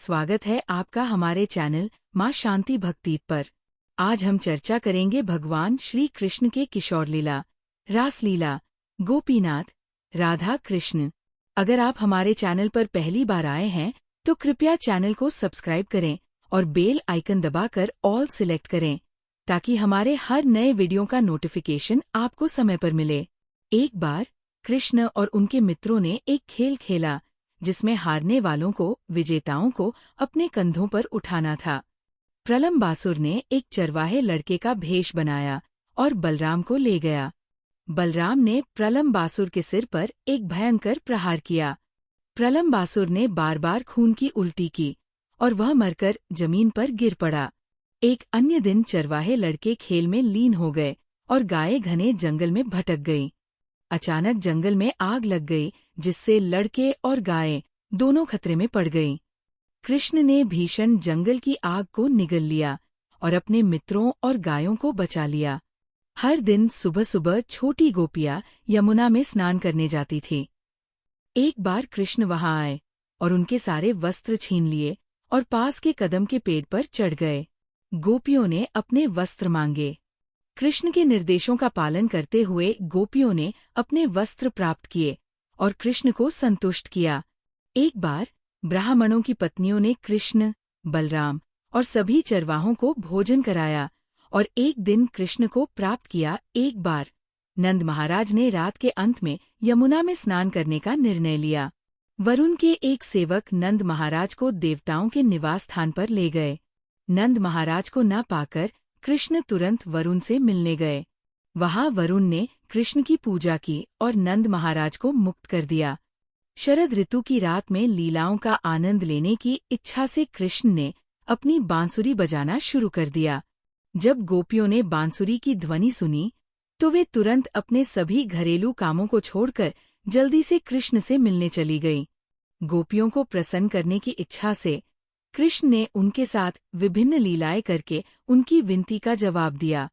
स्वागत है आपका हमारे चैनल माँ शांति भक्ति पर। आज हम चर्चा करेंगे भगवान श्री कृष्ण के किशोर लीला, रास लीला, गोपीनाथ, राधा कृष्ण। अगर आप हमारे चैनल पर पहली बार आए हैं तो कृपया चैनल को सब्सक्राइब करें और बेल आइकन दबाकर ऑल सिलेक्ट करें ताकि हमारे हर नए वीडियो का नोटिफिकेशन आपको समय पर मिले। एक बार कृष्ण और उनके मित्रों ने एक खेल खेला जिसमें हारने वालों को, विजेताओं को अपने कंधों पर उठाना था। प्रलंबासुर ने एक चरवाहे लड़के का भेष बनाया और बलराम को ले गया। बलराम ने प्रलंबासुर के सिर पर एक भयंकर प्रहार किया। प्रलंबासुर ने बार बार खून की उल्टी की और वह मरकर जमीन पर गिर पड़ा। एक अन्य दिन चरवाहे लड़के खेल में लीन हो गए और गायें घने जंगल में भटक गईं। अचानक जंगल में आग लग गई जिससे लड़के और गायें दोनों खतरे में पड़ गईं। कृष्ण ने भीषण जंगल की आग को निगल लिया और अपने मित्रों और गायों को बचा लिया। हर दिन सुबह सुबह छोटी गोपियां यमुना में स्नान करने जाती थी। एक बार कृष्ण वहां आए और उनके सारे वस्त्र छीन लिए और पास के कदम के पेड़ पर चढ़ गए। गोपियों ने अपने वस्त्र मांगे। कृष्ण के निर्देशों का पालन करते हुए गोपियों ने अपने वस्त्र प्राप्त किए और कृष्ण को संतुष्ट किया। एक बार ब्राह्मणों की पत्नियों ने कृष्ण, बलराम और सभी चरवाहों को भोजन कराया और एक दिन कृष्ण को प्राप्त किया। एक बार नंद महाराज ने रात के अंत में यमुना में स्नान करने का निर्णय लिया। वरुण के एक सेवक नंद महाराज को देवताओं के निवास स्थान पर ले गए। नंद महाराज को न पाकर कृष्ण तुरंत वरुण से मिलने गए। वहां वरुण ने कृष्ण की पूजा की और नंद महाराज को मुक्त कर दिया। शरद ऋतु की रात में लीलाओं का आनंद लेने की इच्छा से कृष्ण ने अपनी बांसुरी बजाना शुरू कर दिया। जब गोपियों ने बांसुरी की ध्वनि सुनी तो वे तुरंत अपने सभी घरेलू कामों को छोड़कर जल्दी से कृष्ण से मिलने चली गईं। गोपियों को प्रसन्न करने की इच्छा से कृष्ण ने उनके साथ विभिन्न लीलाएं करके उनकी विनती का जवाब दिया।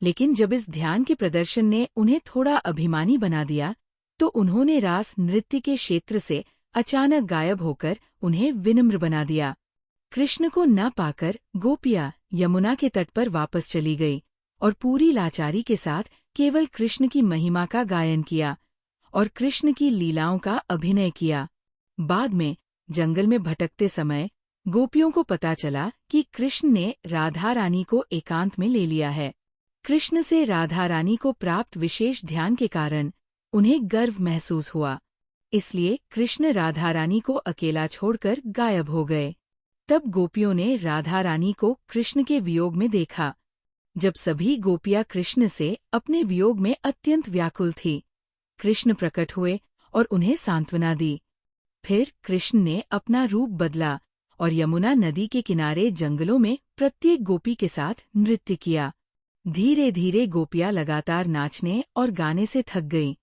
लेकिन जब इस ध्यान के प्रदर्शन ने उन्हें थोड़ा अभिमानी बना दिया तो उन्होंने रास नृत्य के क्षेत्र से अचानक गायब होकर उन्हें विनम्र बना दिया। कृष्ण को न पाकर गोपियां यमुना के तट पर वापस चली गई और पूरी लाचारी के साथ केवल कृष्ण की महिमा का गायन किया और कृष्ण की लीलाओं का अभिनय किया। बाद में जंगल में भटकते समय गोपियों को पता चला कि कृष्ण ने राधा रानी को एकांत में ले लिया है। कृष्ण से राधा रानी को प्राप्त विशेष ध्यान के कारण उन्हें गर्व महसूस हुआ, इसलिए कृष्ण राधा रानी को अकेला छोड़कर गायब हो गए। तब गोपियों ने राधा रानी को कृष्ण के वियोग में देखा। जब सभी गोपियां कृष्ण से अपने वियोग में अत्यंत व्याकुल थी, कृष्ण प्रकट हुए और उन्हें सांत्वना दी। फिर कृष्ण ने अपना रूप बदला और यमुना नदी के किनारे जंगलों में प्रत्येक गोपी के साथ नृत्य किया। धीरे धीरे गोपियां लगातार नाचने और गाने से थक गईं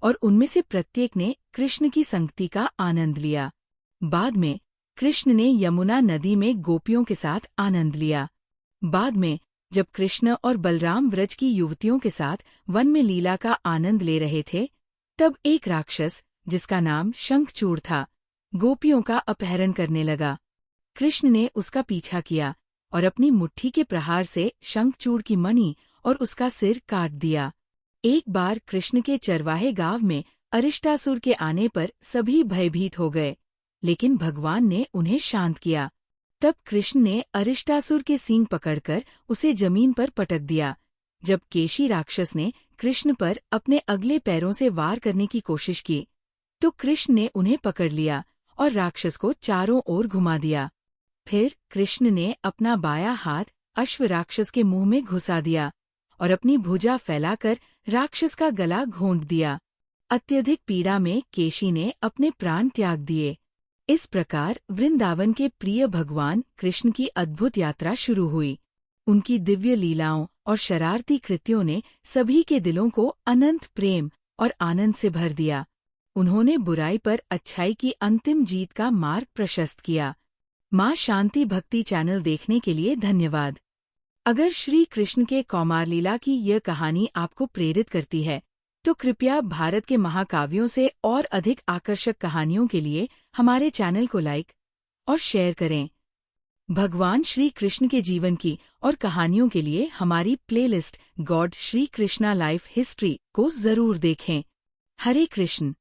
और उनमें से प्रत्येक ने कृष्ण की संगति का आनंद लिया। बाद में कृष्ण ने यमुना नदी में गोपियों के साथ आनंद लिया। बाद में जब कृष्ण और बलराम व्रज की युवतियों के साथ वन में लीला का आनंद ले रहे थे, तब एक राक्षस जिसका नाम शंखचूड़ था, गोपियों का अपहरण करने लगा। कृष्ण ने उसका पीछा किया और अपनी मुट्ठी के प्रहार से शंखचूड़ की मणि और उसका सिर काट दिया। एक बार कृष्ण के चरवाहे गांव में अरिष्टासुर के आने पर सभी भयभीत हो गए, लेकिन भगवान ने उन्हें शांत किया। तब कृष्ण ने अरिष्टासुर के सींग पकड़कर उसे जमीन पर पटक दिया। जब केशी राक्षस ने कृष्ण पर अपने अगले पैरों से वार करने की कोशिश की तो कृष्ण ने उन्हें पकड़ लिया और राक्षस को चारों ओर घुमा दिया। फिर कृष्ण ने अपना बायां हाथ अश्व राक्षस के मुंह में घुसा दिया और अपनी भुजा फैलाकर राक्षस का गला घोंट दिया। अत्यधिक पीड़ा में केशी ने अपने प्राण त्याग दिए। इस प्रकार वृंदावन के प्रिय भगवान कृष्ण की अद्भुत यात्रा शुरू हुई। उनकी दिव्य लीलाओं और शरारती कृत्यों ने सभी के दिलों को अनंत प्रेम और आनंद से भर दिया। उन्होंने बुराई पर अच्छाई की अंतिम जीत का मार्ग प्रशस्त किया। माँ शांति भक्ति चैनल देखने के लिए धन्यवाद। अगर श्री कृष्ण के कौमार लीला की यह कहानी आपको प्रेरित करती है तो कृपया भारत के महाकाव्यों से और अधिक आकर्षक कहानियों के लिए हमारे चैनल को लाइक और शेयर करें। भगवान श्री कृष्ण के जीवन की और कहानियों के लिए हमारी playlist God Shri Krishna life history को जरूर देखें। हरे कृष्ण।